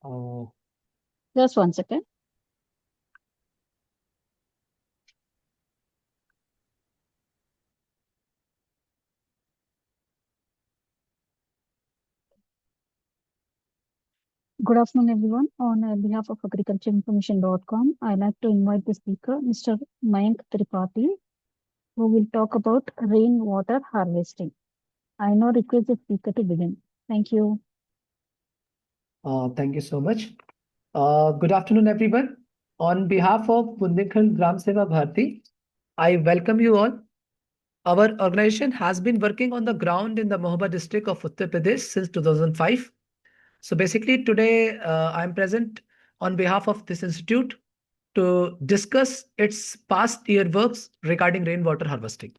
Oh, Just one second. Good afternoon, everyone. On behalf of agricultureinformation.com, I'd like to invite the speaker, Mr. Mayank Tripathi, who will talk about rainwater harvesting. I now request the speaker to begin. Thank you. thank you so much. Good afternoon, everyone. On behalf of Bundelkhand Gram Seva Bharati, I welcome you all. Our organization has been working on the ground in the Mahoba district of Uttar Pradesh since 2005. So basically, today I'm present on behalf of this institute to discuss its past year works regarding rainwater harvesting.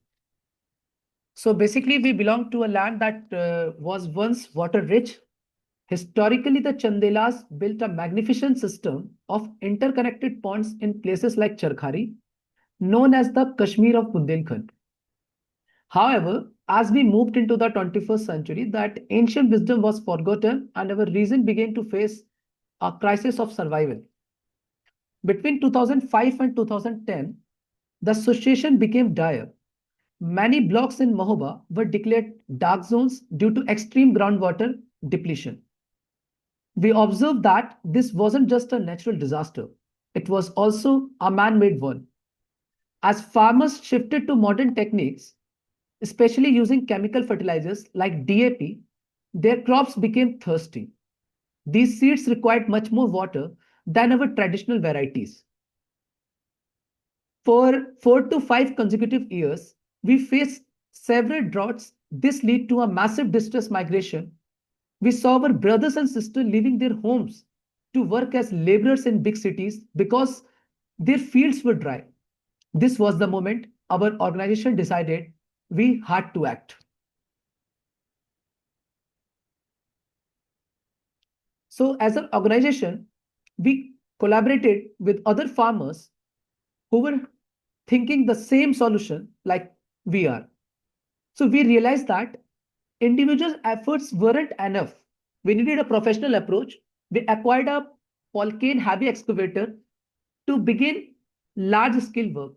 So basically, we belong to a land that was once water rich. Historically, the Chandelas built a magnificent system of interconnected ponds in places like Charkhari, known as the Kashmir of Bundelkhand. However, as we moved into the 21st century, that ancient wisdom was forgotten and our region began to face a crisis of survival. Between 2005 and 2010, the situation became dire. Many blocks in Mahoba were declared dark zones due to extreme groundwater depletion. We observed that this wasn't just a natural disaster, it was also a man made one. As farmers shifted to modern techniques, especially using chemical fertilizers like DAP, their crops became thirsty. These seeds required much more water than our traditional varieties. For 4 to 5 consecutive years, we faced several droughts. This led to a massive distress migration. We saw our brothers and sisters leaving their homes to work as laborers in big cities because their fields were dry. This was the moment our organization decided we had to act. So, as an organization, we collaborated with other farmers who were thinking the same solution like we are. So, we realized that individual efforts weren't enough. We needed a professional approach. We acquired a Polcane heavy excavator to begin large scale work.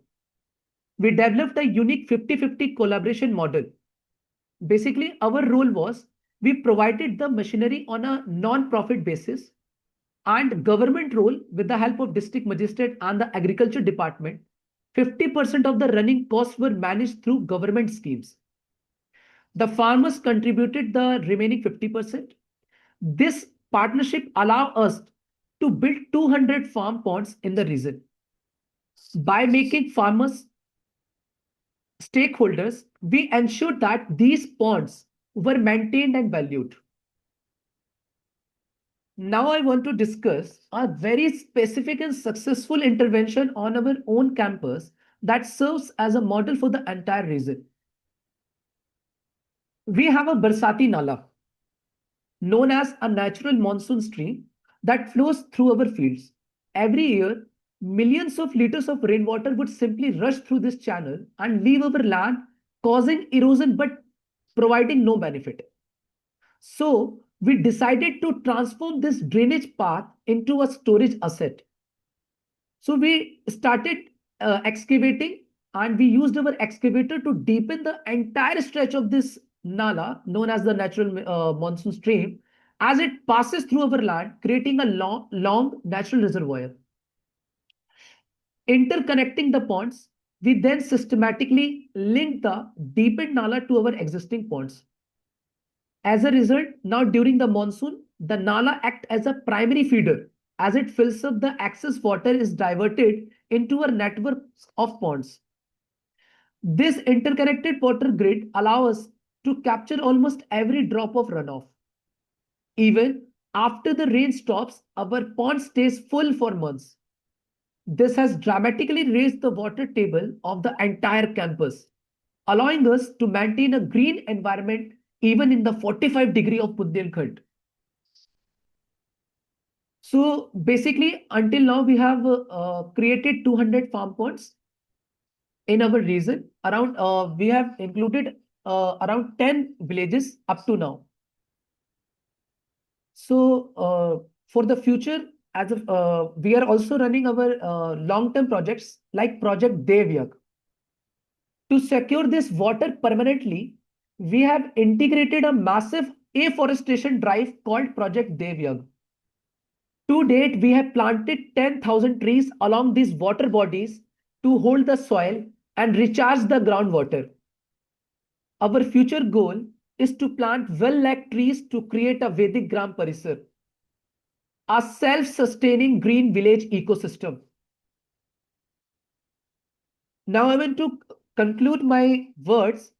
We developed a unique 50-50 collaboration model. Basically, our role was we provided the machinery on a non-profit basis and government role with the help of district magistrate and the agriculture department. 50% of the running costs were managed through government schemes. The farmers contributed the remaining 50%. This partnership allowed us to build 200 farm ponds in the region. By making farmers stakeholders, we ensured that these ponds were maintained and valued. Now I want to discuss a very specific and successful intervention on our own campus that serves as a model for the entire region. We have a Barsati Nala, known as a natural monsoon stream that flows through our fields. Every year, millions of liters of rainwater would simply rush through this channel and leave our land, causing erosion but providing no benefit. So, we decided to transform this drainage path into a storage asset. So, we started excavating and we used our excavator to deepen the entire stretch of this Nala, known as the natural monsoon stream, as it passes through our land, creating a long natural reservoir. Interconnecting the ponds, we then systematically link the deepened Nala to our existing ponds. As a result, now during the monsoon, the Nala acts as a primary feeder. As it fills up, the excess water is diverted into a network of ponds. This interconnected water grid allows us to capture almost every drop of runoff. Even after the rain stops, our pond stays full for months. This has dramatically raised the water table of the entire campus, allowing us to maintain a green environment even in the 45-degree of Bundelkhand. So basically, until now, we have created 200 farm ponds in our region. We have included around 10 villages up to now. So For the future, as of, we are also running our long-term projects like Project Devyag. To secure this water permanently, we have integrated a massive afforestation drive called Project Devyag. To date, we have planted 10,000 trees along these water bodies to hold the soil and recharge the groundwater. Our future goal is to plant well lakh trees to create a Vedic Gram Parisar, a self-sustaining green village ecosystem. Now I want to conclude my words.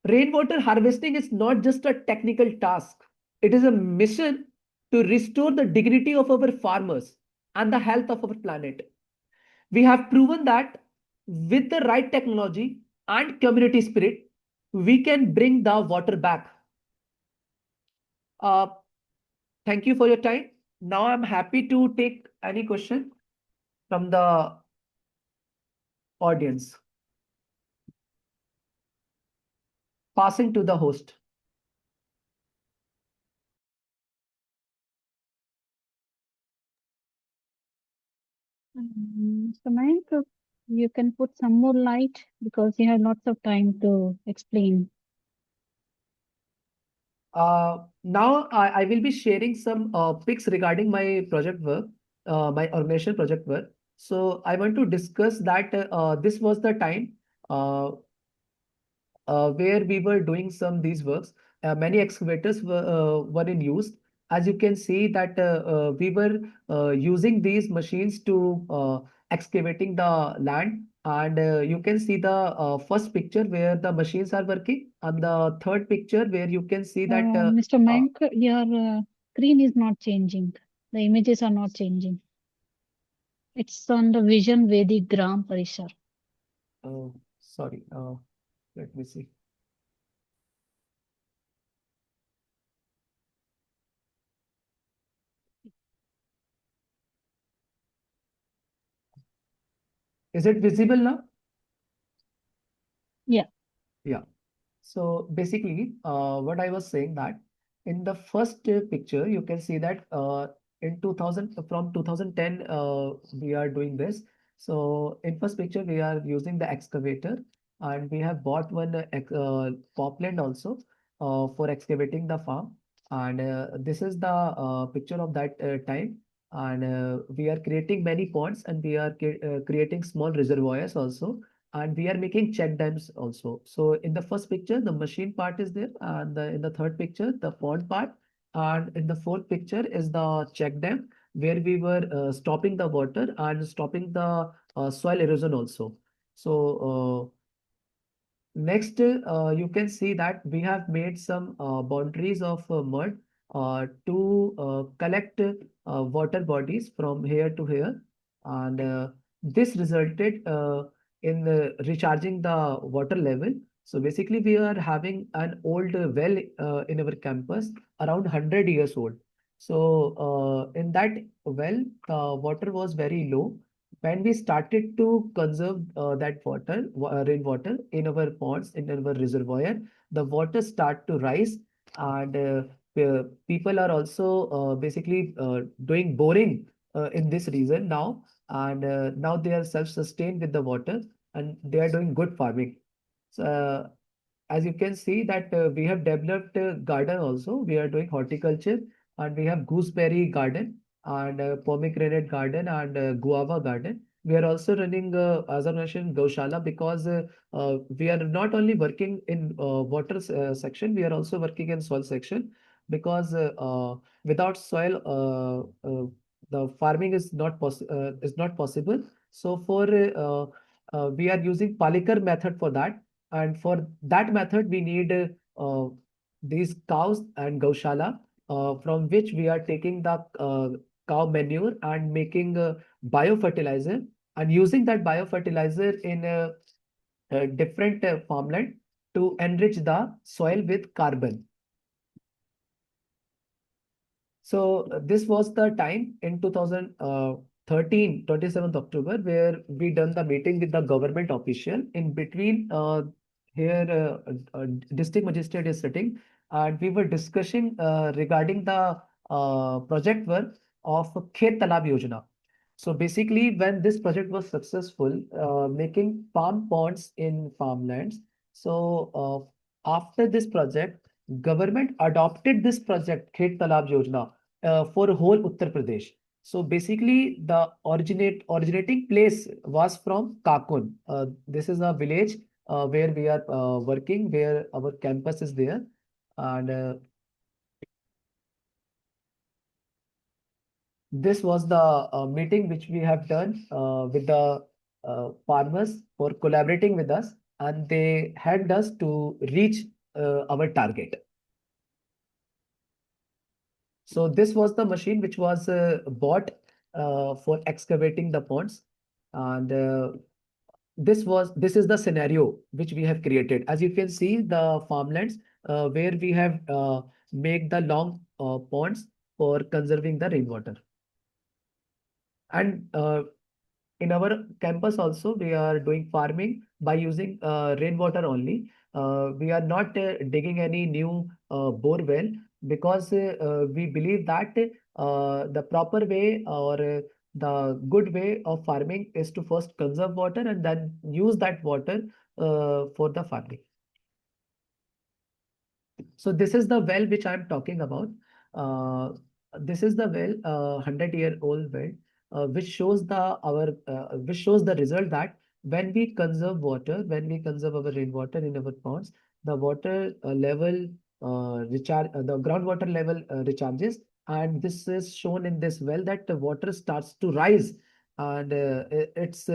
Rainwater harvesting is not just a technical task. It is a mission to restore the dignity of our farmers and the health of our planet. We have proven that with the right technology and community spirit, we can bring the water back. Uh, Thank you for your time. Now I'm happy to take any question from the audience. Passing to the host. So Mayank, you can put some more light because you have lots of time to explain. Now I will be sharing some pics regarding my project work, my organization project work. So I want to discuss that this was the time uh, where we were doing some these works. Many excavators were in use. As you can see that we were using these machines to excavating the land. And you can see the first picture where the machines are working, and the third picture where you can see that Mr. Mayank, your screen is not changing. The images are not changing. It's on the Vision Vedic Gram Parisar. sorry, let me see. Is it visible now? Yeah. Yeah. So basically, what I was saying that in the first picture, you can see that in 2000, from 2010, we are doing this. So in first picture, we are using the excavator, and we have bought one popland also for excavating the farm. And this is the picture of that time. And we are creating many ponds, and we are creating small reservoirs also, and we are making check dams also. So in the first picture, the machine part is there, and in the third picture, the pond part, and in the fourth picture is the check dam where we were stopping the water and stopping the soil erosion also. So next, you can see that we have made some boundaries of mud to collect water bodies from here to here. And this resulted in recharging the water level. So basically, we are having an old well in our campus, around 100 years old. So in that well, the water was very low. When we started to conserve that water, rainwater in our ponds, in our reservoir, the water start to rise, and people are also basically doing boring in this region now, and now they are self-sustained with the water, and they are doing good farming. So, as you can see that we have developed a garden also. We are doing horticulture, and we have gooseberry garden, and pomegranate garden, and guava garden. We are also running, as I mentioned, Gaushala, because we are not only working in water section, we are also working in soil section, because without soil, the farming is not possible. So for we are using Palikar method for that, and for that method, we need these cows and Gaushala, from which we are taking the cow manure and making biofertilizer, and using that biofertilizer in a different farmland to enrich the soil with carbon. So this was the time in 2013, 27th October, where we done the meeting with the government official. In between, here district magistrate is sitting, and we were discussing regarding the project work of Khet Talab Yojana. So basically, when this project was successful, making farm ponds in farmlands. So after this project, government adopted this project Khet Talab Yojana for whole Uttar Pradesh. So basically, the originating place was from Kakun. This is a village where we are working, where our campus is there, and this was the meeting which we have done with the farmers for collaborating with us, and they helped us to reach our target. So this was the machine which was bought for excavating the ponds, and this is the scenario which we have created. As you can see, the farmlands where we have make the long ponds for conserving the rainwater. And in our campus also, we are doing farming by using rainwater only. We are not digging any new bore well, because we believe that the proper way, or the good way of farming is to first conserve water and then use that water for the farming. So this is the well which I'm talking about. Uh, this is the well, 100-year-old well, which shows the result that when we conserve water, when we conserve our rainwater in our ponds, the water level the groundwater level recharges, and this is shown in this well that the water starts to rise, and it's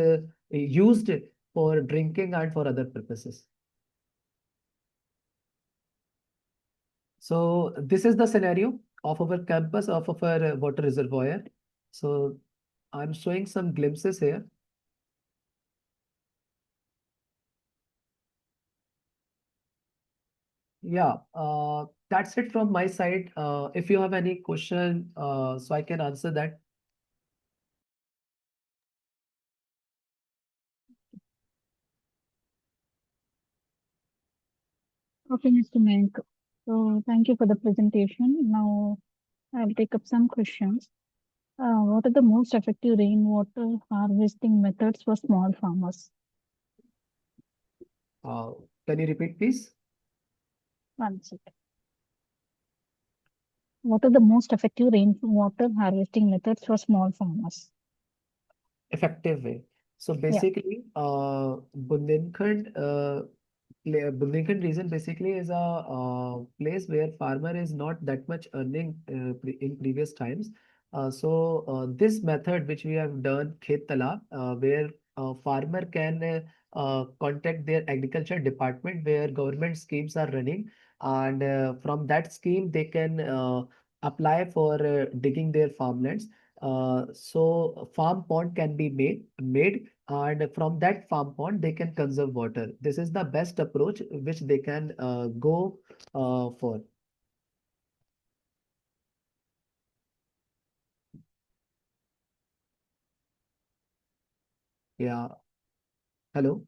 used for drinking and for other purposes. So this is the scenario of our campus, of our water reservoir. So I'm showing some glimpses here. Yeah, that's it from my side. If you have any question, so I can answer that. Okay, Mr. Mayank. So thank you for the presentation. Now I'll take up some questions. What are the most effective rainwater harvesting methods for small farmers? Uh, can you repeat, please? One second. What are the most effective rainwater harvesting methods for small farmers? Effective way. So Yeah. basically, Bundelkhand region basically is a place where farmer is not that much earning in previous times. So this method which we have done, Khet Talab, where farmer can contact their agriculture department where government schemes are running, and from that scheme they can apply for digging their farmlands. So farm pond can be made, and from that farm pond they can conserve water. This is the best approach which they can go for. Yeah. Hello.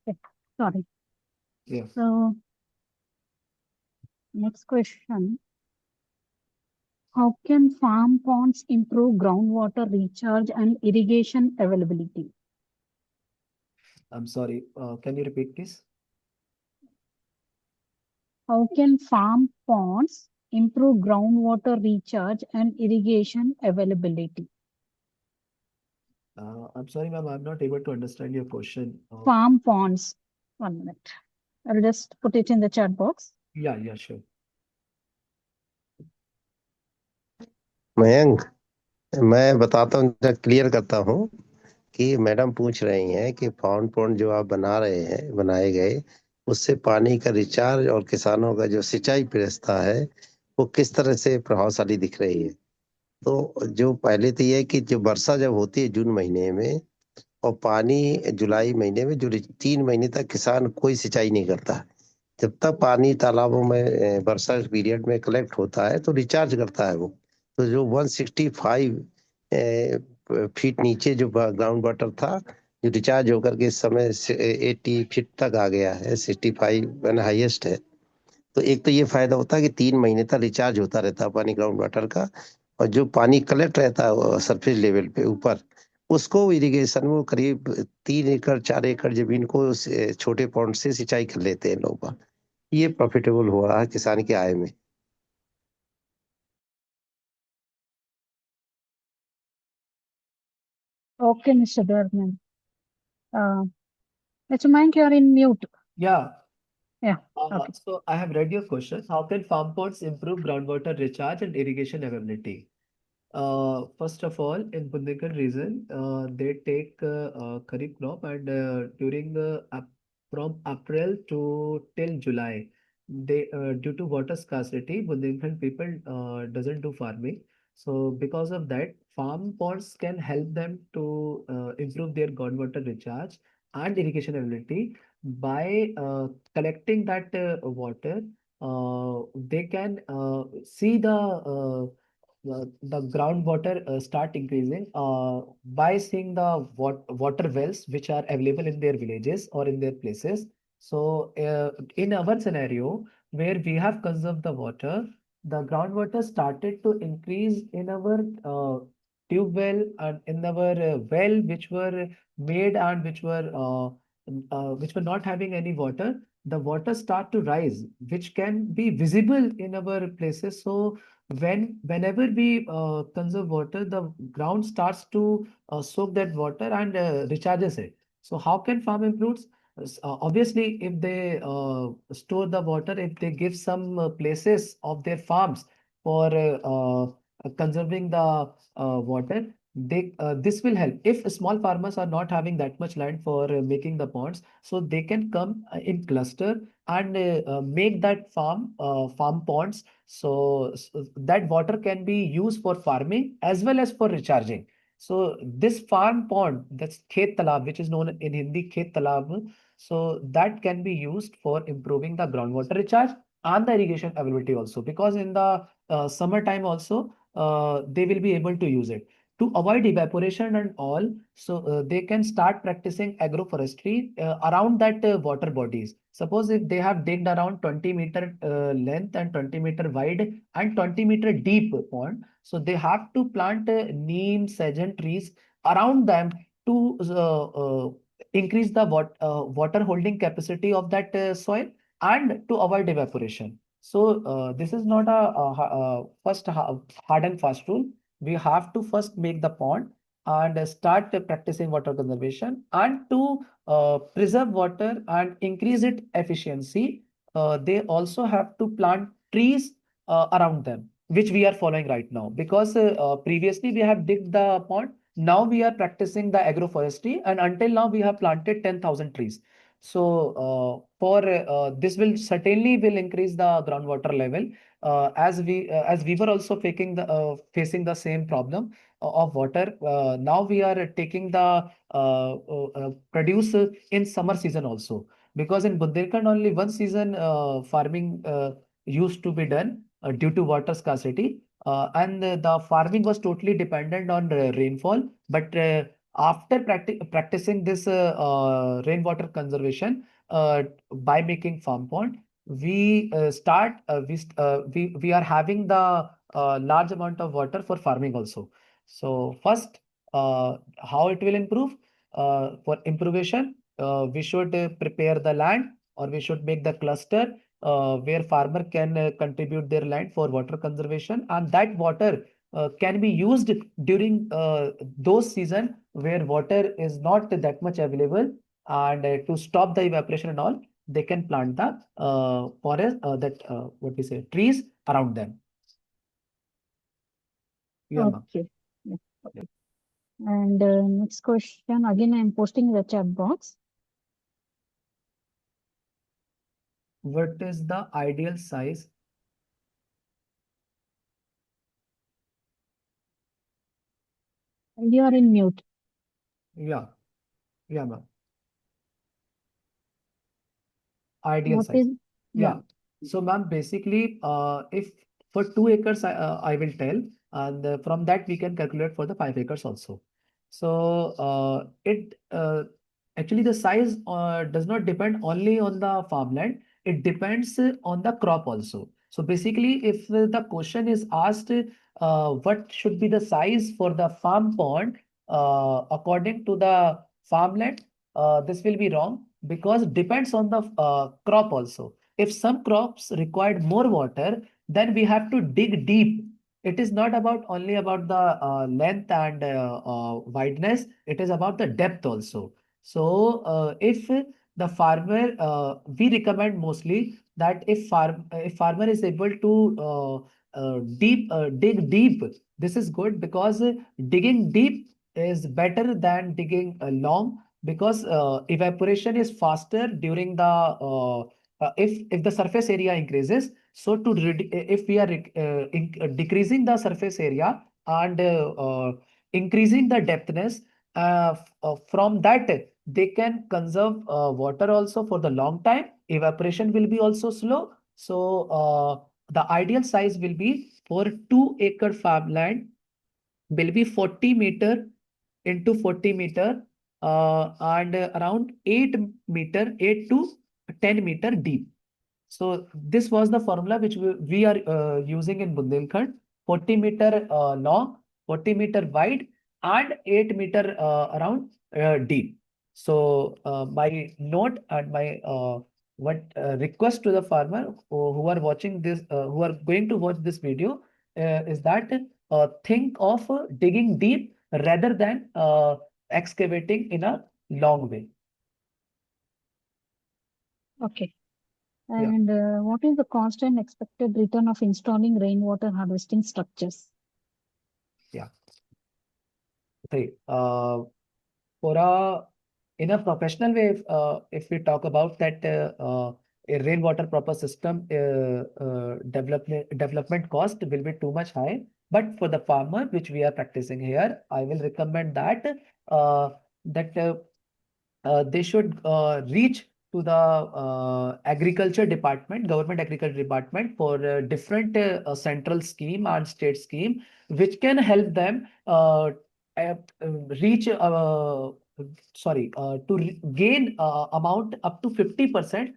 Okay. Sorry. Yeah. So next question. How can farm ponds improve groundwater recharge and irrigation availability? I'm sorry. Can you repeat, please? How can farm ponds improve groundwater recharge and irrigation availability? I'm sorry, ma'am. I'm not able to understand your question. Farm ponds. 1 minute. I'll just put it in the chat box. Yeah, yeah, sure. Mayank, मैं बताता हूँ, clear करता हूँ कि madam पूछ रही हैं कि फाउंड पॉन्ड जो आप बना रहे हैं, बनाए गए, उससे पानी का रिचार्ज और किसानों का जो सिंचाई व्यवस्था है वो किस तरह से प्रभावशाली दिख रही है। तो जो पहले तो ये है कि जो वर्षा जब होती है जून महीने में और पानी जुलाई महीने में, जो 3 महीने तक किसान कोई सिंचाई नहीं करता। जब तक पानी तालाबों में वर्षा पीरियड में कलेक्ट होता है तो रिचार्ज करता है वो। तो जो 165 फीट नीचे जो ग्राउंड वाटर था, जो रिचार्ज होकर के इस समय 80 फीट तक आ गया है, 65 हाईएस्ट है। तो एक तो ये फायदा होता है कि 3 महीने तक रिचार्ज होता रहता है पानी ग्राउंड वाटर का। और जो पानी कलेक्ट रहता है सरफेस लेवल पे ऊपर, उसको इरिगेशन में करीब 3 एकड़ 4 एकड़ जमीन को छोटे पॉन्ड से सिंचाई कर लेते हैं लोग। ये प्रॉफिटेबल हो रहा है किसान की आय में। Okay, Mr. Bergman. Mr. Mayank, you are in mute. Yeah. Yeah, okay. So I have read your question. How can farm ponds improve groundwater recharge and irrigation availability? First of all, in Bundelkhand region, they take kharif crop, and during from April to till July, they due to water scarcity, Bundelkhand people doesn't do farming. So because of that, farm ponds can help them to improve their groundwater recharge and irrigation ability by collecting that water. They can see the groundwater start increasing by seeing the water wells which are available in their villages or in their places. So, in our scenario, where we have conserved the water, the groundwater started to increase in our tube well and in our well which were made and which were not having any water. The water start to rise, which can be visible in our places. So whenever we conserve water, the ground starts to soak that water and recharges it. So how can farm improves? Obviously, if they store the water, if they give some places of their farms for conserving the water, this will help. If small farmers are not having that much land for making the ponds, so they can come in cluster and make that farm ponds, so that water can be used for farming as well as for recharging. So this farm pond, that's khet talab, which is known in Hindi khet talab, so that can be used for improving the groundwater recharge and the irrigation availability also, because in the summertime also they will be able to use it to avoid evaporation and all. So they can start practicing agroforestry around that water bodies. Suppose if they have digged around 20-meter length and 20-meter wide and 20-meter deep pond, so they have to plant neem, sajan trees around them to increase the water holding capacity of that soil and to avoid evaporation. So this is not a first hard and fast rule. We have to first make the pond and start practicing water conservation, and to preserve water and increase its efficiency, they also have to plant trees around them, which we are following right now. Because previously we have digged the pond, now we are practicing the agroforestry, and until now we have planted 10,000 trees. So for this will certainly will increase the groundwater level, as we were also facing the same problem of water. Now we are taking the produce in summer season also, because in Bundelkhand only one season farming used to be done due to water scarcity, and the farming was totally dependent on rainfall. But after practicing this rainwater conservation by making farm pond, we are having the large amount of water for farming also. So first, how it will improve? For improvement, we should prepare the land, or we should make the cluster where farmer can contribute their land for water conservation, and that water can be used during those season where water is not that much available, and to stop the evaporation and all, they can plant the forest that what we say trees around them. Yeah, ma'am. Okay. Yeah, okay. And next question, again, I'm posting in the chat box. What is the ideal size? You are in mute. Yeah, yeah, ma'am. Ideal What size. is, yeah, Yeah. So, ma'am, basically, if for 2 acres, I will tell, and from that we can calculate for the 5 acres also. So, it actually the size does not depend only on the farmland. it depends on the crop also. So basically, if the question is asked, what should be the size for the farm pond according to the farmland, this will be wrong because depends on the crop also. If some crops required more water, then we have to dig deep. It is not about only about the length and wideness. It is about the depth also. So if the farmer, we recommend mostly that if farmer is able to dig deep, this is good because digging deep is better than digging long because evaporation is faster during the if the surface area increases. So if we are decreasing the surface area and increasing the depthness, from that they can conserve water also for the long time. Evaporation will be also slow. So the ideal size will be for 2 acre farmland will be 40 meter into 40 meter and around 8 meter, 8 to 10 meter deep. So this was the formula which we are using in Bundelkhand. 40 meter long, 40 meter wide, and 8 meter around deep. So my note and my what request to the farmer who are watching this, who are going to watch this video, is that think of digging deep rather than excavating in a long way. Okay. Yeah. And what is the cost and expected return of installing rainwater harvesting structures? Yeah. Okay. For a in a professional way, if we talk about that a rainwater proper system development cost will be too much high. But for the farmer, which we are practicing here, I will recommend that uh, that they should reach to the agriculture department, government agriculture department for different central scheme and state scheme, which can help them uh, reach gain amount up to 50%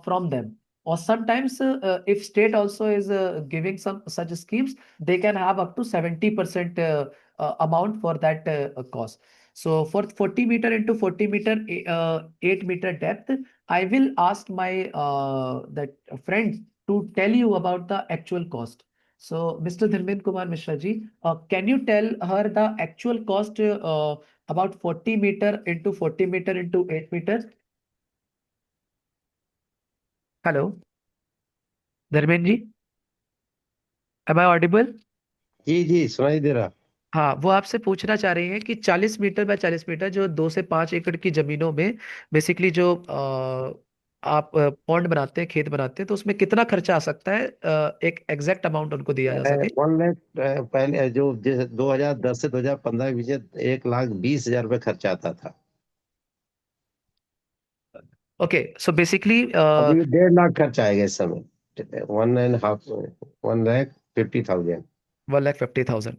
from them. Or sometimes if state also is giving some such schemes, they can have up to 70% amount for that cost. So for 40 meter into 40 meter, 8 meter depth, I will ask my that friend to tell you about the actual cost. So Mr. Dharmen Kumar Mishra ji, can you tell her the actual cost about 40 meter into 40 meter into 8 meter? Hello, Dharmen ji, am I audible? जी जी सुनाई दे रहा। हाँ, वो आपसे पूछना चाह रही हैं कि 40 मीटर बाय 40 मीटर जो 2 से 5 एकड़ की जमीनों में बेसिकली जो आप पॉन्ड बनाते हैं, खेत बनाते हैं, तो उसमें कितना खर्चा आ सकता है, एक एग्जैक्ट अमाउंट उनको दिया जा सके। 1 लाख पहले जो 2010 से 2015 के बीच 1,20,000 रुपये खर्चा आता था। ओके, सो बेसिकली अभी 1.5 लाख खर्च आएगा इस समय। 1,50,000। 1,50,000।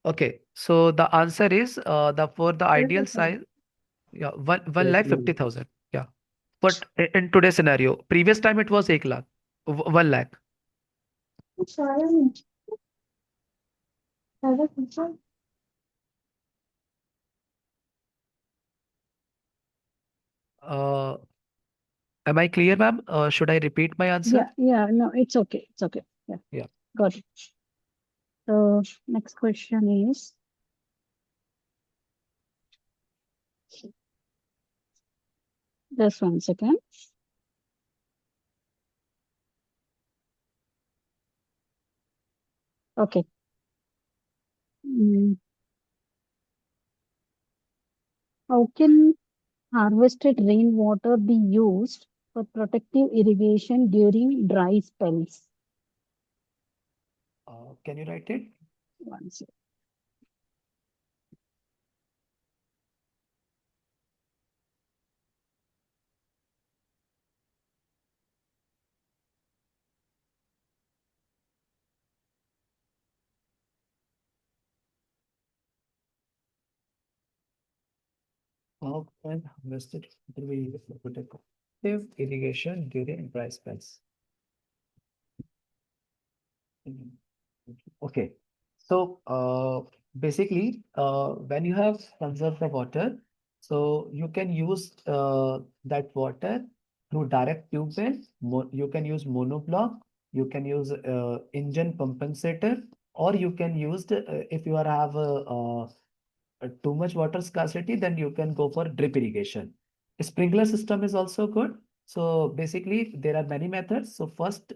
Okay, so the answer is the for the ideal size, या 1,50,000, या but in today scenario, previous time it was 1 lakh, 1 lakh. Am I clear, ma'am? Should I repeat my answer? No, it's okay. It's okay. Yeah, Yeah. got it. So next question is, just 1 second. Okay. How can harvested rainwater be used for protective irrigation during dry spells? Can you write it? 1 second. How can harvested protect? Effective irrigation during dry spells. Mhm. Okay. So basically, when you have conserved the water, so you can use that water through direct tube well. You can use monoblock. You can use engine compensator, or you can use if you are have too much water scarcity, then you can go for drip irrigation. Sprinkler system is also good. So basically, there are many methods. So first,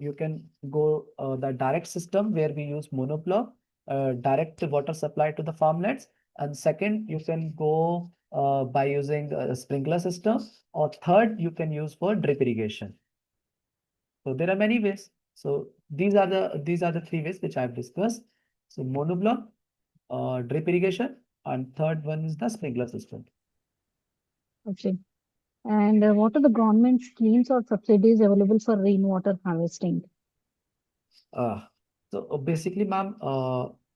you can go the direct system where we use monoblock, direct water supply to the farmlands. And second, you can go by using a sprinkler system. Or third, you can use for drip irrigation. So there are many ways. So these are the three ways which I've discussed. So monoblock, drip irrigation, and third one is the sprinkler system. Okay. And what are the government schemes or subsidies available for rainwater harvesting? Uh, so basically, ma'am,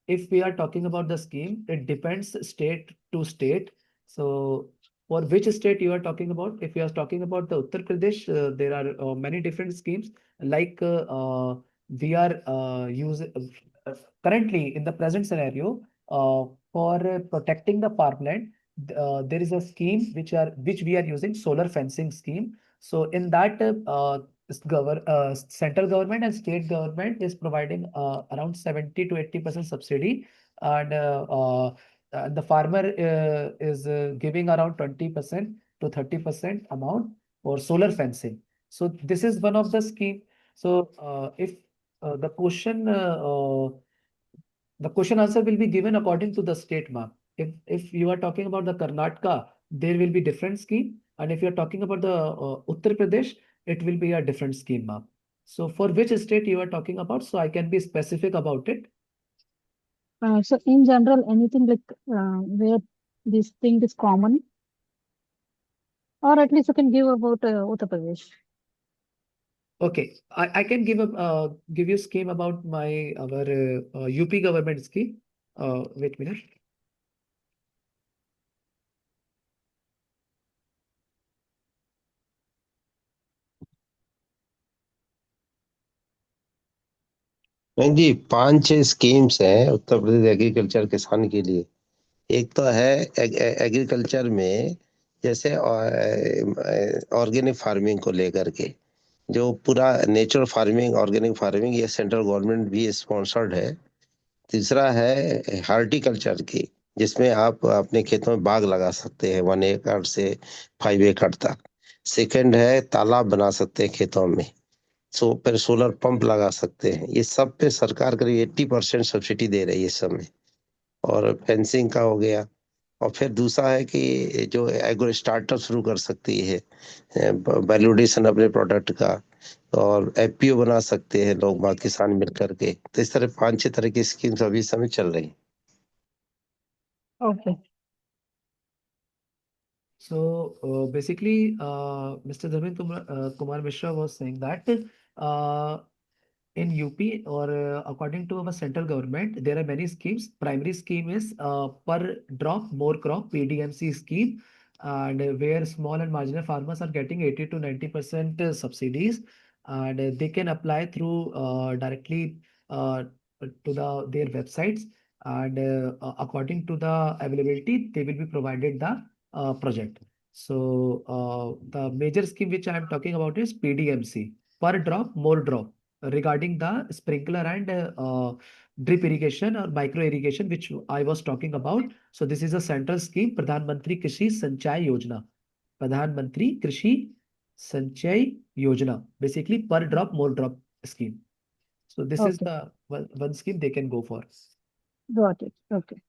if we are talking about the scheme, it depends state to state. So for which state you are talking about? If you are talking about the Uttar Pradesh, there are many different schemes. Like we are using currently in the present scenario for protecting the farmland. There is a scheme which we are using, solar fencing scheme. So in that central government and state government is providing around 70 to 80% subsidy, and the farmer is giving around 20% to 30% amount for solar fencing. So this is one of the scheme. So if the question answer will be given according to the state map. If you are talking about the Karnataka, there will be different scheme, and if you are talking about the Uttar Pradesh, it will be a different scheme map. So for which state you are talking about, so I can be specific about it. So in general, anything like where this thing is common, or at least you can give about Uttar Pradesh. Okay, I can give you scheme about my our UP government scheme. Wait a minute. नहीं जी, 5-6 schemes हैं Uttar Pradesh agriculture किसान के लिए। एक तो है agriculture में, जैसे ऑर्गेनिक फार्मिंग को लेकर के, जो पूरा नेचुरल फार्मिंग, ऑर्गेनिक फार्मिंग, ये सेंट्रल गवर्नमेंट भी स्पॉन्सर्ड है। तीसरा है हार्टिकल्चर की, जिसमें आप अपने खेतों में बाग लगा सकते हैं 1 एकड़ से 5 एकड़ तक। सेकंड है तालाब बना सकते हैं खेतों में। फिर सोलर पंप लगा सकते हैं। ये सब पे सरकार करीब 80% सब्सिडी दे रही है इस समय। और फेंसिंग का हो गया। और फिर दूसरा है कि जो एग्रो स्टार्टअप शुरू कर सकती है, वैल्यूडेशन अपने प्रोडक्ट का, और एफपीओ बना सकते हैं लोग बाग किसान मिल करके। तो इस तरह 5-6 तरह की स्कीम्स अभी इस समय चल रही हैं। Okay. So basically, Mr. Kumar Mishra was saying that uh, in UP or according to our central government, there are many schemes. Primary scheme is per drop more crop (PDMC) scheme, and where small and marginal farmers are getting 80 to 90% subsidies, and they can apply through directly to their websites, and according to the availability, they will be provided the project. So the major scheme which I am talking about is PDMC, per drop more drop, regarding the sprinkler and drip irrigation or micro irrigation, which I was talking about. So this is a central scheme, Pradhan Mantri Krishi Sanchay Yojana. Pradhan Mantri Krishi Sanchay Yojana, basically per drop more drop scheme. So this is Okay. the one scheme they can go for. Got it. Okay.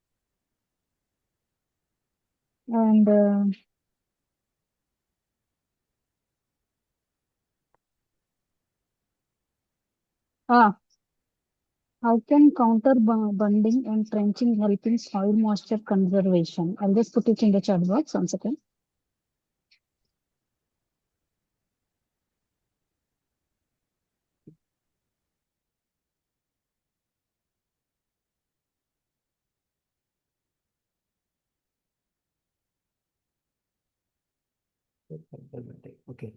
And ah, how can counter bunding and trenching help in soil moisture conservation? I'll just put it in the chat box. 1 second. Okay.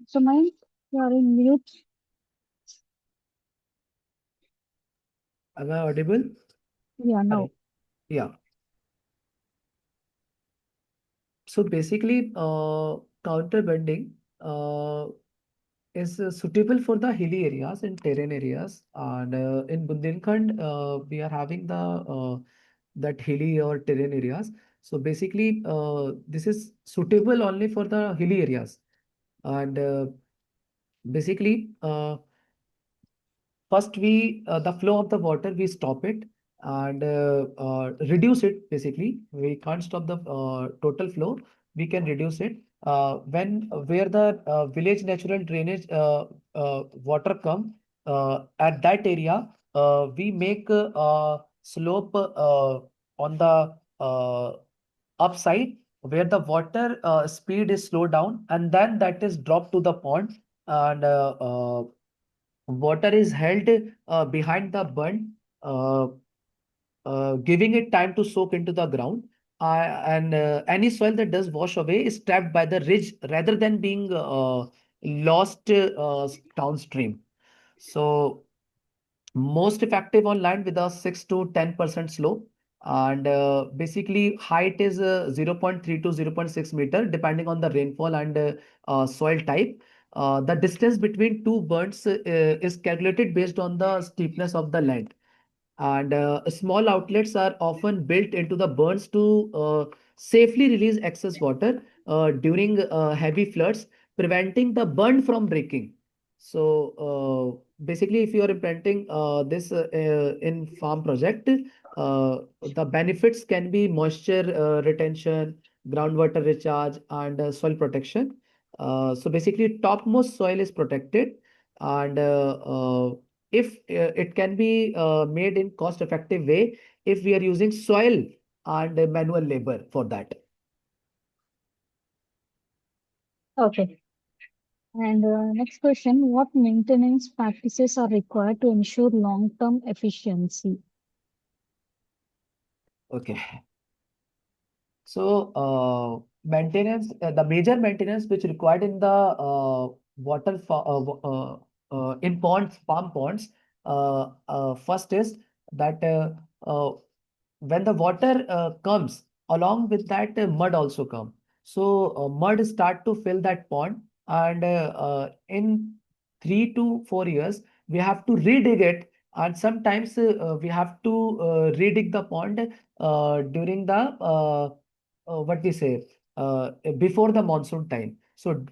So, Mayank, you are in mute. Am I audible? Yeah, now. Yeah. So basically, counterbanding is suitable for the hilly areas and terrain areas. And in Bundelkhand, we are having the that hilly or terrain areas. So basically, this is suitable only for the hilly areas. And basically, first we the flow of the water we stop it and reduce it. Basically, we can't stop the total flow. We can reduce it when where the village natural drainage water come at that area. We make slope on the upside where the water speed is slowed down, and then that is dropped to the pond. And water is held behind the bund, uh, giving it time to soak into the ground. And any soil that does wash away is trapped by the ridge rather than being lost downstream. So most effective on land with a 6 to 10% slope. And basically height is 0.3 to 0.6 meter depending on the rainfall and soil type. The distance between two burns is calculated based on the steepness of the land. And small outlets are often built into the burns to safely release excess water during heavy floods, preventing the burn from breaking. So basically, if you are implementing this in farm project, the benefits can be moisture retention, groundwater recharge, and soil protection. So basically, topmost soil is protected, and if it can be made in cost effective way if we are using soil and manual labor for that. Okay. And next question, what maintenance practices are required to ensure long-term efficiency? Okay. So maintenance, the major maintenance which required in the in ponds, palm ponds, first is that when the water comes, along with that mud also come. So mud start to fill that pond, and in 3 to 4 years we have to redig it, and sometimes we have to redig the pond during the what we say before the monsoon time. So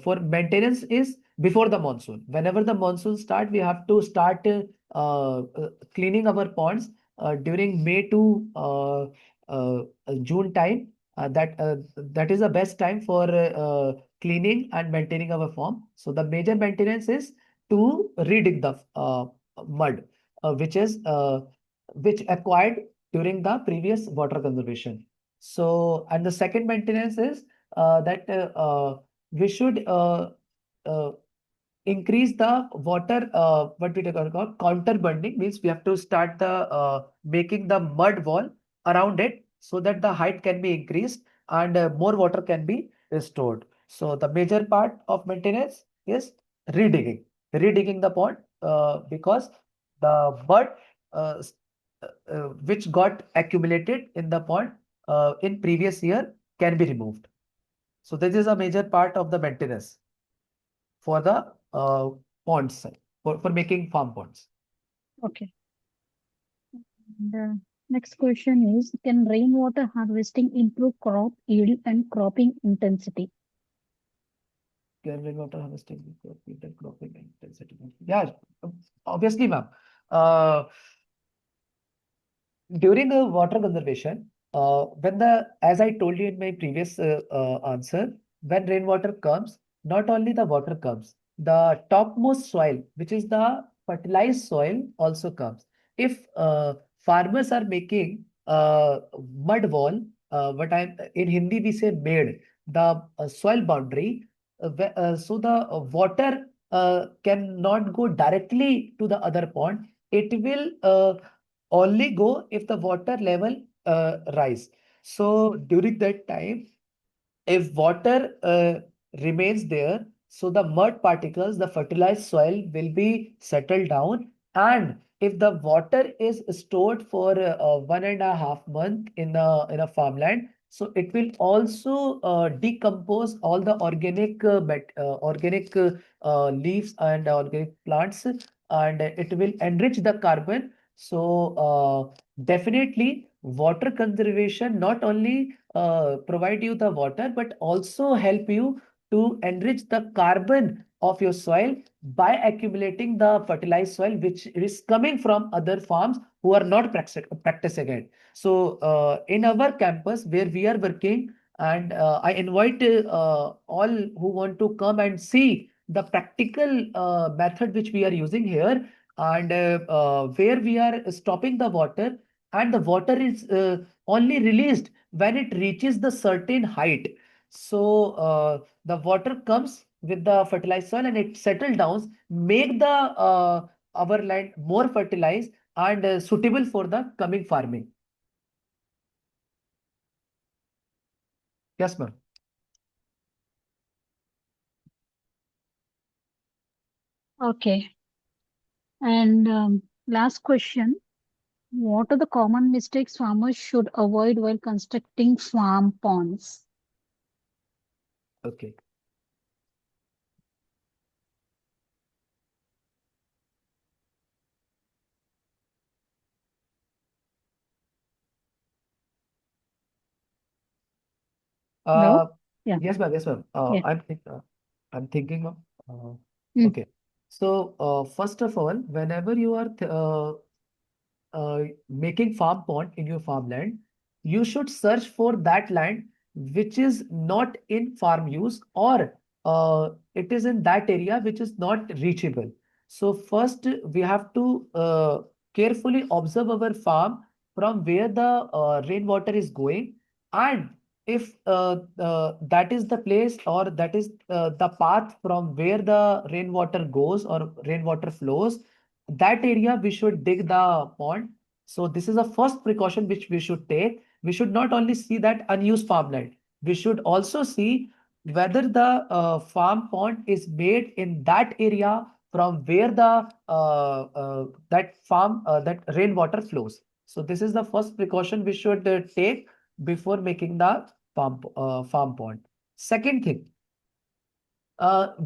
for maintenance is before the monsoon. Whenever the monsoon start, we have to start cleaning our ponds during May to June time. That is the best time for cleaning and maintaining our farm. So the major maintenance is to redig the mud, which is which acquired during the previous water conservation. So, and the second maintenance is that we should uh, increase the water, what we call counter burning, means we have to start the making the mud wall around it so that the height can be increased and more water can be stored. So the major part of maintenance is redigging the pond because the mud which got accumulated in the pond in previous year can be removed. So this is a major part of the maintenance for the ponds, for making farm ponds. Okay. And, next question is, can rainwater harvesting improve crop yield and cropping intensity? Can rainwater harvesting improve yield and cropping intensity? Yeah, obviously, ma'am. During the water conservation, as I told you in my previous answer, when rainwater comes, not only the water comes, the topmost soil, which is the fertilized soil also comes. If farmers are making mud wall, what I in Hindi we say made, the soil boundary, so the water cannot go directly to the other pond. It will only go if the water level rise. So during that time, if water remains there, so the mud particles, the fertilized soil will be settled down. And if the water is stored for 1.5 month in a farmland, so it will also decompose all the organic leaves and organic plants, and it will enrich the carbon. So definitely water conservation not only provide you the water, but also help you to enrich the carbon of your soil by accumulating the fertilized soil, which is coming from other farms who are not practicing it. So in our campus where we are working, and I invite all who want to come and see the practical method which we are using here, and where we are stopping the water, and the water is only released when it reaches the certain height. So the water comes with the fertilized soil and it settle down, make the our land more fertilized and suitable for the coming farming. Yes, ma'am. Okay. And last question. What are the common mistakes farmers should avoid while constructing farm ponds? Okay. Hello? Uh, Yeah. yes, ma'am. Yes, ma'am. Yeah. I'm thinking of. Mm. Okay. So first of all, whenever you are making farm pond in your farmland, you should search for that land which is not in farm use, or it is in that area which is not reachable. So first we have to carefully observe our farm from where the rainwater is going, and if that is the place, or that is the path from where the rainwater goes or rainwater flows, that area we should dig the pond. So this is the first precaution which we should take. We should not only see that unused farmland, we should also see whether the farm pond is made in that area from where the that rainwater flows. So this is the first precaution we should take before making the farm pond. Second thing,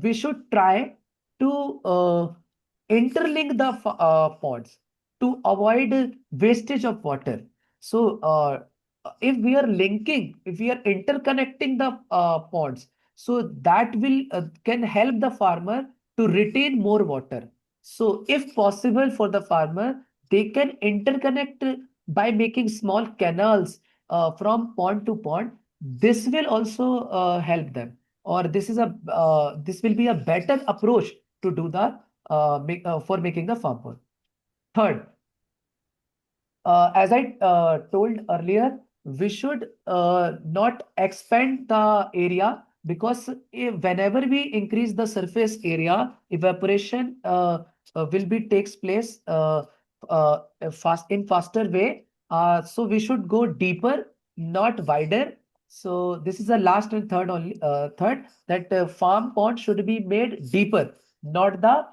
we should try to interlink the ponds to avoid wastage of water. So if we are interconnecting the ponds, so that will can help the farmer to retain more water. So if possible for the farmer, they can interconnect by making small canals from pond to pond. This will also help them, or this will be a better approach to do the for making the farm pond. Third, as I told earlier, we should not expand the area, because whenever we increase the surface area, evaporation will be takes place in faster way. So we should go deeper, not wider. So this is the last and third only. Third, that farm pond should be made deeper, not the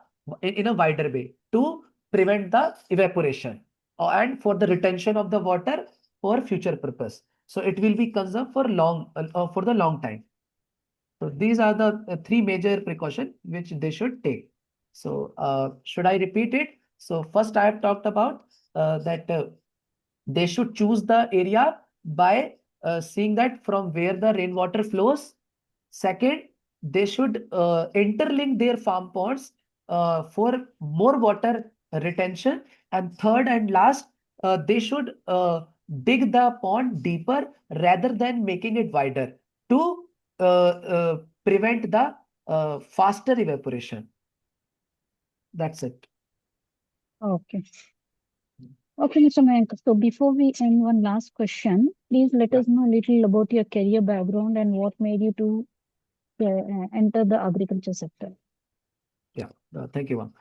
in a wider way, to prevent the evaporation and for the retention of the water for future purpose. So it will be conserved for the long time. So these are the three major precautions which they should take. So should I repeat it? So first I have talked about that they should choose the area by seeing that from where the rainwater flows. Second, they should interlink their farm ponds for more water retention. And third and last, they should dig the pond deeper rather than making it wider to prevent the faster evaporation. That's it. Okay. Okay, Mr. Mayank. So before we end, one last question. Please let Yeah. us know a little about your career background and what made you to enter the agriculture sector. Yeah, thank you, ma'am.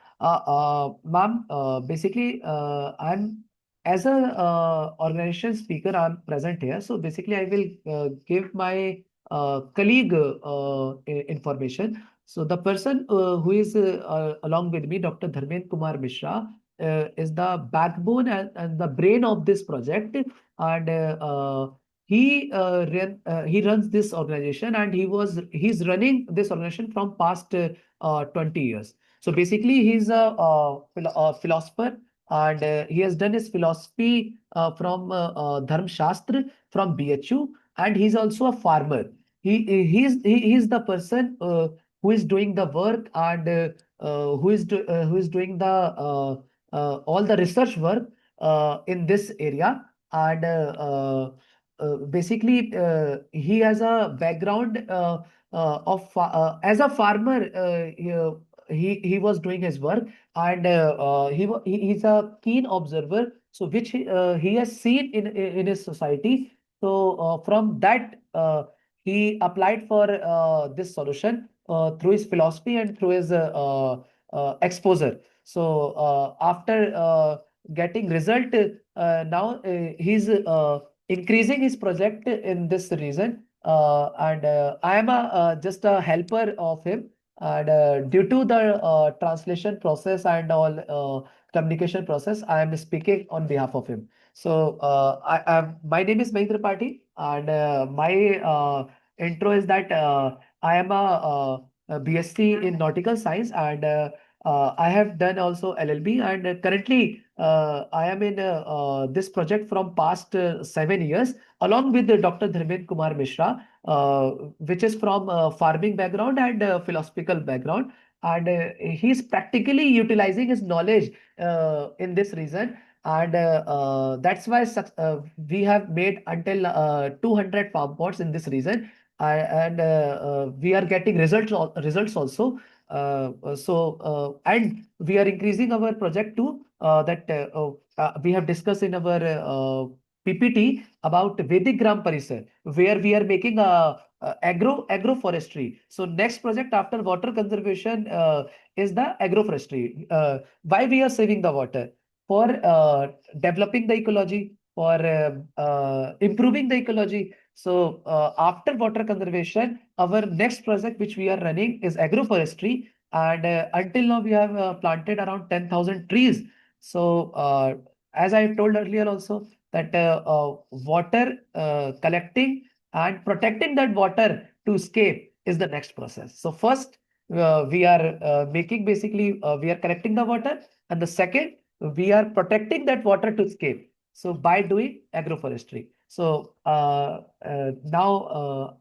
Ma'am, basically, I'm as a organization speaker, I'm present here. So basically, I will give my colleague information. So the person who is along with me, Dr. Dharmendra Kumar Mishra, is the backbone and the brain of this project, and he runs this organization, and he's running this organization from past 20 years. So basically, he's a philosopher, and he has done his philosophy from Dharm Shastra from BHU, and he's also a farmer. He's the person who is doing the work, and who is doing the all the research work in this area. And basically, he has a background as a farmer. He was doing his work, and he's a keen observer, so which he has seen in his society. So from that, he applied for this solution through his philosophy and through his exposure. So after getting result, now he's increasing his project in this region, and I am just a helper of him. And due to the translation process and all communication process, I am speaking on behalf of him. So my name is Mayank Tripathi, and my intro is that I am a BSc in nautical science, and I have done also LLB, and currently I am in this project from past 7 years, along with Dr. Dharmendra Kumar Mishra, which is from farming background and philosophical background. And he's practically utilizing his knowledge in this reason. And that's why we have made until 200 farm pots in this region. And we are getting results also. And we are increasing our project to we have discussed in our PPT about Vedic Gram Parisar, where we are making a agroforestry. So next project after water conservation is the agroforestry. Why we are saving the water? For developing the ecology, for improving the ecology. So after water conservation, our next project which we are running is agroforestry, and until now we have planted around 10,000 trees. So as I told earlier also, that water collecting and protecting that water to escape is the next process. So first, we are making basically we are collecting the water, and the second, we are protecting that water to escape. So by doing agroforestry. So now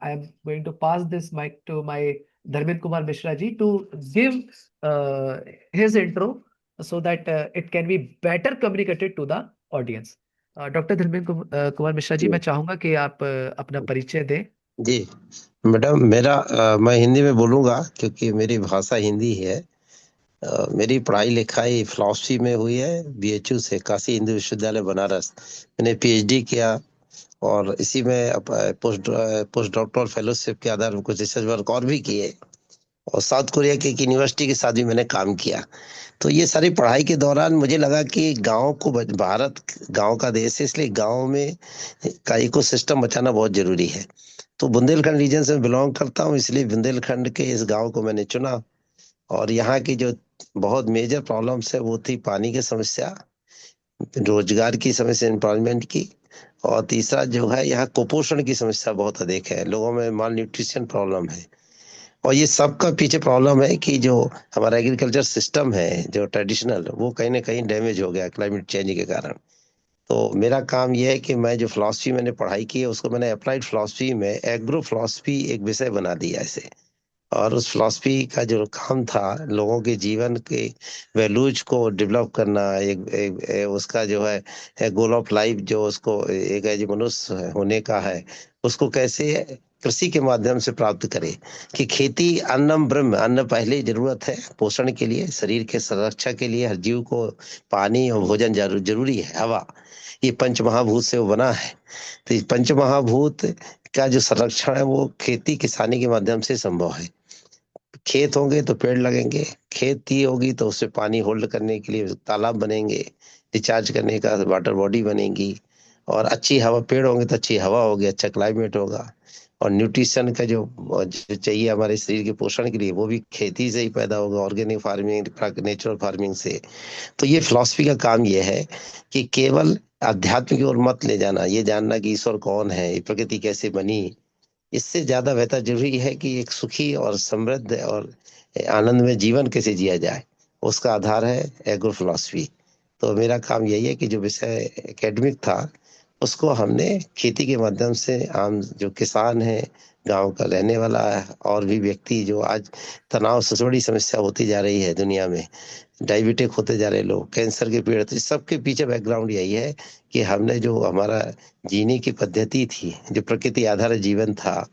I am going to pass this mic to my Dharmendra Kumar Mishra ji to give uh, his intro, so that it can be better communicated to the audience. Doctor Dharmendra Kumar Mishra ji, जी मैं चाहूंगा कि आप अपना परिचय दें। जी madam, मैं हिंदी में बोलूंगा क्योंकि मेरी भाषा हिंदी है। मेरी पढ़ाई लिखाई फिलॉसफी में हुई है, बीएचयू से, काशी हिंदू विश्वविद्यालय बनारस। मैंने पीएचडी किया और इसी में पोस्ट डॉक्टरल फेलोशिप के आधार पर कुछ रिसर्च वर्क और भी किए, और साउथ कोरिया की एक यूनिवर्सिटी के साथ भी मैंने काम किया। तो ये सारी पढ़ाई के दौरान मुझे लगा कि गांव को भारत गांव का देश है, इसलिए गांव में का इकोसिस्टम बचाना बहुत जरूरी है। तो बुंदेलखंड रीजन से बिलोंग करता हूँ, इसलिए बुंदेलखंड के इस गांव को मैंने चुना। और यहाँ की जो बहुत मेजर प्रॉब्लम्स है वो थी पानी की समस्या, रोजगार की समस्या, एम्प्लॉयमेंट की, और तीसरा जो है यहाँ कुपोषण की समस्या बहुत अधिक है, लोगों में माल न्यूट्रिशन प्रॉब्लम है। और ये सबका पीछे प्रॉब्लम है कि जो हमारा एग्रीकल्चर सिस्टम है जो ट्रेडिशनल, वो कहीं ना कहीं डैमेज हो गया क्लाइमेट चेंज के कारण। तो मेरा काम ये है कि मैं जो फिलॉसफी मैंने पढ़ाई की है उसको मैंने अप्लाइड फिलॉसफी में एग्रो फिलॉसफी एक विषय बना दिया इसे, और उस फिलॉसफी का जो काम था लोगों के जीवन के वैल्यूज को डेवलप करना, उसका जो है गोल ऑफ लाइफ जो उसको एक है जो मनुष्य होने का है, उसको कैसे कृषि के माध्यम से प्राप्त करे। कि खेती अन्नम ब्रह्म, अन्न पहले जरूरत है पोषण के लिए, शरीर के संरक्षा के लिए, हर जीव को पानी और भोजन जरूरी है, हवा। ये पंच महाभूत से वो बना है। तो इस पंच महाभूत का जो संरक्षण है वो खेती किसानी के माध्यम से संभव है। खेत होंगे तो पेड़ लगेंगे, खेती होगी तो उससे पानी होल्ड करने के लिए तालाब बनेंगे, रिचार्ज करने का वाटर बॉडी बनेगी। और अच्छी हवा, पेड़ होंगे तो अच्छी हवा होगी, अच्छा क्लाइमेट होगा। और न्यूट्रिशन का जो चाहिए हमारे शरीर के पोषण के लिए, वो भी खेती से ही पैदा होगा, ऑर्गेनिक फार्मिंग, नेचुरल फार्मिंग से। तो ये फिलॉसफी का काम ये है कि केवल अध्यात्म की ओर मत ले जाना, ये जानना कि ईश्वर कौन है, ये प्रकृति कैसे बनी। इससे ज्यादा बेहतर जरूरी है कि एक सुखी और समृद्ध और आनंद में जीवन कैसे जिया जाए, उसका आधार है एग्रो फिलॉसफी। तो मेरा काम यही है कि जो विषय एकेडमिक था उसको हमने खेती के माध्यम से आम जो किसान है, गांव का रहने वाला है, और भी व्यक्ति जो आज तनाव सबसे बड़ी समस्या होती जा रही है दुनिया में, डायबिटिक होते जा रहे लोग, कैंसर के पीड़ित, इस सबके पीछे बैकग्राउंड यही है कि हमने जो हमारा जीने की पद्धति थी, जो प्रकृति आधारित जीवन था,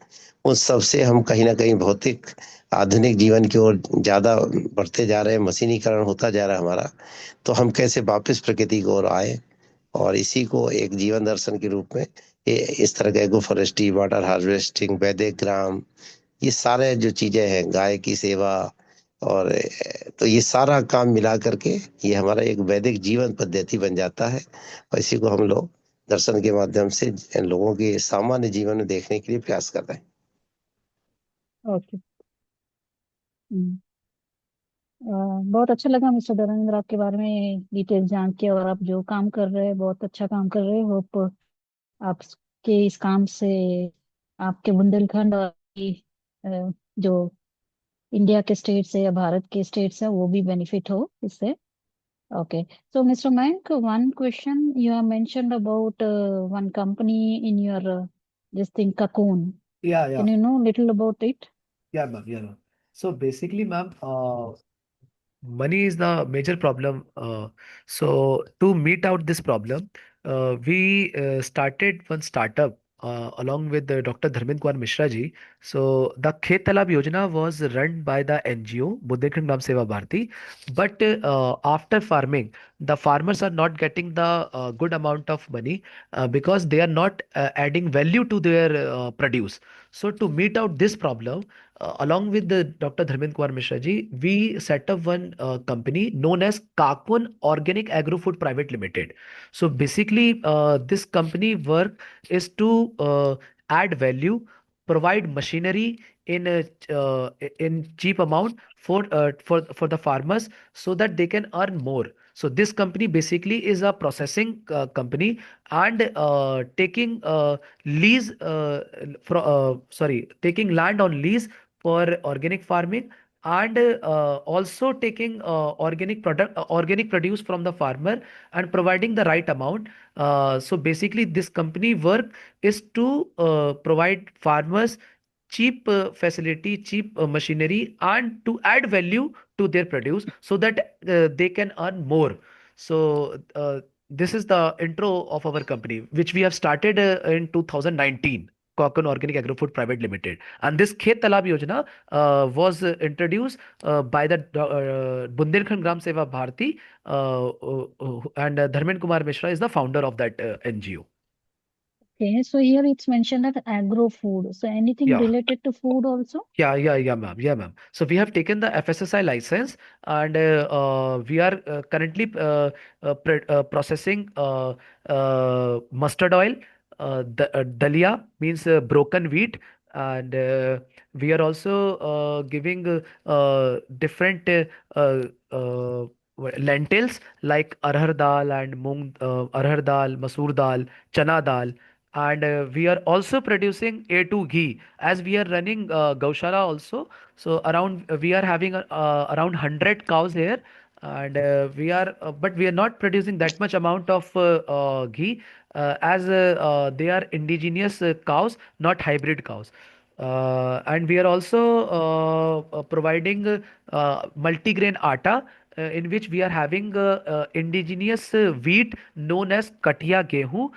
उन सब से हम कहीं ना कहीं भौतिक आधुनिक जीवन की ओर ज्यादा बढ़ते जा रहे हैं, मशीनीकरण होता जा रहा है हमारा। तो हम कैसे वापस प्रकृति की ओर आए, और इसी को एक जीवन दर्शन के रूप में ये इस तरह के एग्रो फॉरेस्ट्री, वाटर हार्वेस्टिंग, वैदिक ग्राम, ये सारे जो चीजें हैं, गाय की सेवा, और तो ये सारा काम मिला करके ये हमारा एक वैदिक जीवन पद्धति बन जाता है। और इसी को हम लोग दर्शन के माध्यम से लोगों के सामान्य जीवन में देखने के लिए प्रयास कर रहे हैं। ओके। बहुत अच्छा लगा मिस्टर धर्मेंद्र आपके बारे में डिटेल जान के, और आप जो काम कर रहे हैं बहुत अच्छा काम कर रहे हैं। होप आपके इस काम से आपके बुंदेलखंड और जो इंडिया के स्टेट्स है या भारत के स्टेट्स है वो भी बेनिफिट हो इससे। Okay. So, Mr. Mayank, one question you have mentioned about one company in your this thing, Kakun. Yeah, Can yeah, you know little about it? yeah, ma'am. Yeah, ma'am. So basically, ma'am, money is the major problem. So to meet out this problem, we started one startup along with Dr. Dharmendra Kumar Mishra ji. So the Khet Talab Yojana was run by the NGO Bundelkhand Gram Seva Bharati. But after farming, the farmers are not getting the good amount of money because they are not adding value to their produce. So to meet out this problem, along with the Dr. Dharmendra Kumar Mishra ji, we set up one company known as Kakun Organic Agro Food Private Limited. So basically, this company work is to add value, provide machinery in in cheap amount for the farmers so that they can earn more. So this company basically is a processing company and taking lease taking land on lease for organic farming, and also taking organic produce from the farmer and providing the right amount. So basically this company work is to provide farmers cheap facility, cheap machinery, and to add value to their produce so that they can earn more. So this is the intro of our company, which we have started in 2019. Kakun Organic Agro Food Private Limited. And this Khet Talab Yojana was introduced by the Bundelkhand Gram Seva Bharati, and Dharmendra Kumar Mishra is the founder of that NGO. Okay, so here it's mentioned that agro food. So anything Yeah. related to food also? Yeah, ma'am. Yeah, ma'am. So we have taken the FSSI license, and we are currently processing mustard oil, dalia means broken wheat, and we are also giving different uh, uh, lentils like arhar dal and arhar dal, masoor dal, chana dal, and we are also producing A2 ghee as we are running Gaushala also. So around we are having around 100 cows here, and but we are not producing that much amount of ghee as they are indigenous cows, not hybrid cows. And we are also providing multigrain atta, in which we are having indigenous wheat known as Katia Gehu,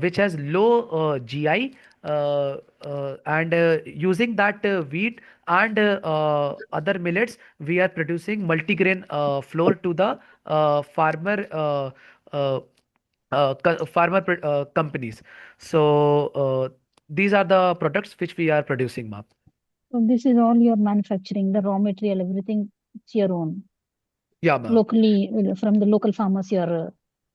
which has low GI. And using that wheat and other millets, we are producing multigrain flour to the farmer. Uh, companies. So these are the products which we are producing, ma'am. So this is all your manufacturing, the raw material, everything, it's your own. Yeah, ma'am. Locally, from the local farmers, you're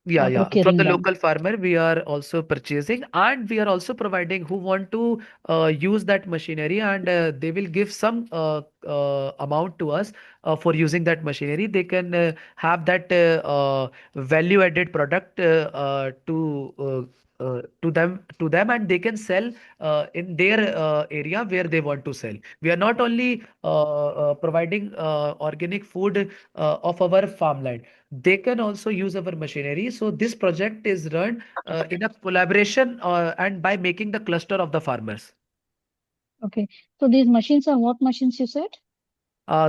Yeah. From procuring the them. local farmer, we are also purchasing, and we are also providing who want to use that machinery, and they will give some amount to us for using that machinery. They can have that value added product to them, and they can sell in their area where they want to sell. We are not only providing organic food of our farmland, they can also use our machinery. So this project is run in a collaboration and by making the cluster of the farmers. Okay. So these machines are what machines you said?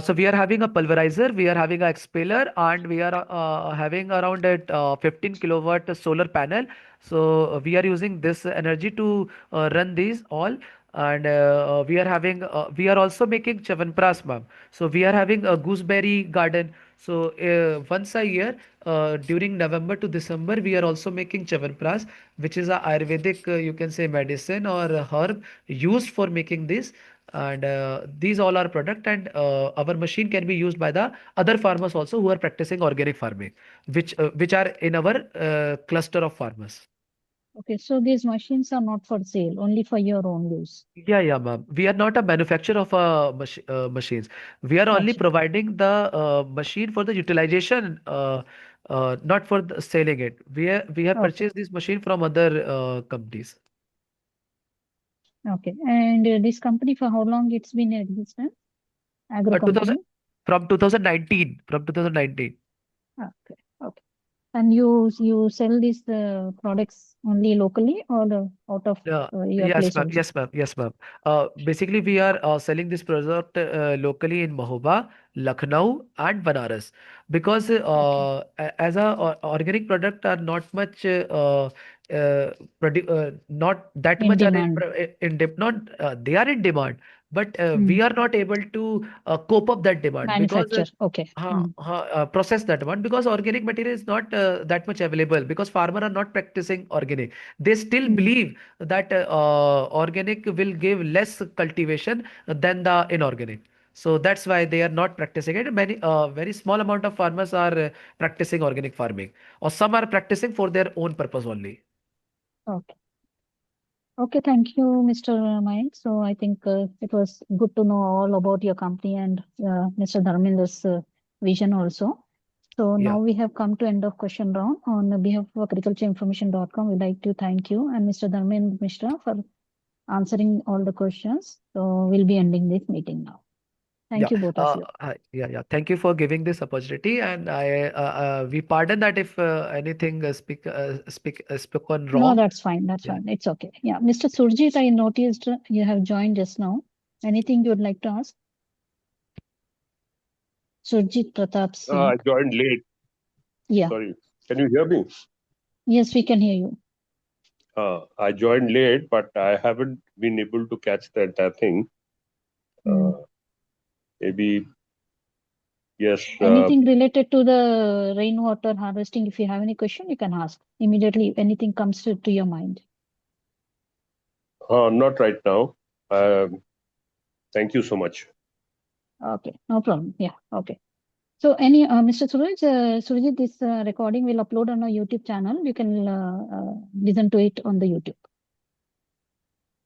So we are having a pulverizer, we are having a expeller, and we are having around a 15 kilowatt solar panel. So we are using this energy to run these all. And we are also making chavanpras, ma'am. So we are having a gooseberry garden. So once a year, during November to December, we are also making chavanpras, which is a Ayurvedic, you can say, medicine or a herb used for making this. And these all are product, and our machine can be used by the other farmers also who are practicing organic farming, which are in our cluster of farmers. Okay. So these machines are not for sale, only for your own use. Yeah, ma'am. We are not a manufacturer of machines. We are only Gotcha. providing the machine for the utilization, not for the selling it. We have Okay. purchased this machine from other companies. Okay. And this company, for how long it's been in existence? Agro 2000 company? from 2019. From 2019. Okay. Okay. And you sell these products only locally or out of your Yes, place ma'am. also? Yes, ma'am. Yes, ma'am. Basically, we are selling this product locally in Mahoba, Lucknow, and Banaras, because Okay. as a organic product are not much not that In much are demand. not they are in demand, but Hmm. we are not able to cope up that demand because Manufacture. Okay. Hmm. process that one, because organic material is not that much available, because farmer are not practicing organic. They still Hmm. believe that organic will give less cultivation than the inorganic. So that's why they are not practicing it. Many very small amount of farmers are practicing organic farming, or some are practicing for their own purpose only. Okay. Okay, thank you, Mr. Mayank. So I think it was good to know all about your company and Mr. Dharmendra's vision also. So Yeah. now we have come to end of question round. On behalf of agricultureinformation.com, we'd like to thank you and Mr. Dharmendra Mishra for answering all the questions. So we'll be ending this meeting now. Thank Yeah. you, both of you. Yeah. Thank you for giving this opportunity, and we pardon that if anything spoken No, wrong. that's fine. That's Yeah. fine. It's okay. Yeah, Mr. Surjit, I noticed you have joined just now. Anything you would like to ask? Surjit Pratap I Singh. joined late. Yeah. Sorry. Can you hear me? Yes, we can hear you. I joined late, but I haven't been able to catch the entire thing. Maybe, yes. Anything related to the rainwater harvesting, if you have any question, you can ask immediately if anything comes to your mind. Not right now. Thank you so much. Okay, no problem. Yeah, okay. So any, Mr. Surajit, this recording will upload on our YouTube channel. You can listen to it on the YouTube.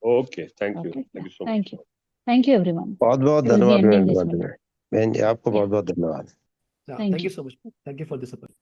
Okay, thank you. Okay, Thank yeah, you so much. thank you. Thank you, everyone. बहुत बहुत We will be धन्यवाद ending Mayank this ji. meeting. आपको Yeah, बहुत बहुत धन्यवाद। Yeah. thank Thank you you. so much. Thank you for this opportunity.